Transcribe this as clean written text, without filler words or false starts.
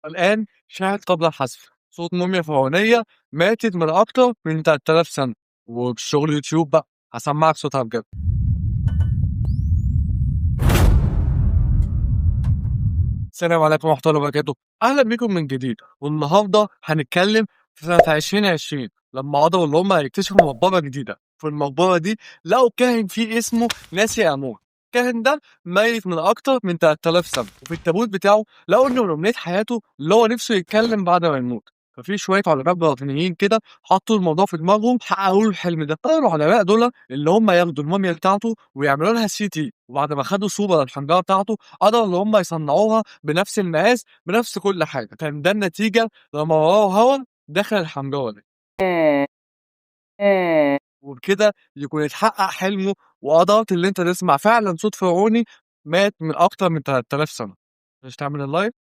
الآن شاهد قبل الحذف صوت موميا فرعونية ماتت من أكتر من 3000 سنة، وبشغل يوتيوب بقى هسمعك صوتها بجد. السلام عليكم ورحمة الله وبركاته، أهلا بكم من جديد. والنهاردة هنتكلم في سنة 2020 لما قدروا اللي هم يكتشفوا مقبرة جديدة. في المقبرة دي لقوا كاهن فيه اسمه ناسي أمون. الكاهن ده ميت من أكتر من 3000 سنة، وفي التابوت بتاعه لقوا إنه من أمنية حياته اللي هو نفسه يتكلم بعد ما يموت. ففي شوية علماء باطنيين كده حطوا الموضوع في دماغهم، حققوا له الحلم ده. قرروا العلماء دول اللي هم ياخدوا الموميا بتاعته ويعملوا لها سي تي، وبعد ما خدوا صورة للحنجرة بتاعته قدروا اللي هم يصنعوها بنفس المقاس بنفس كل حاجة. كان ده النتيجة لما وراء هوا دخل الحنجرة دي، وبكده يكون اتحقق حلمه، وقدرت اللي انت تسمع فعلا صوت فرعوني مات من اكتر من 3000 سنة. مش تعمل اللايك؟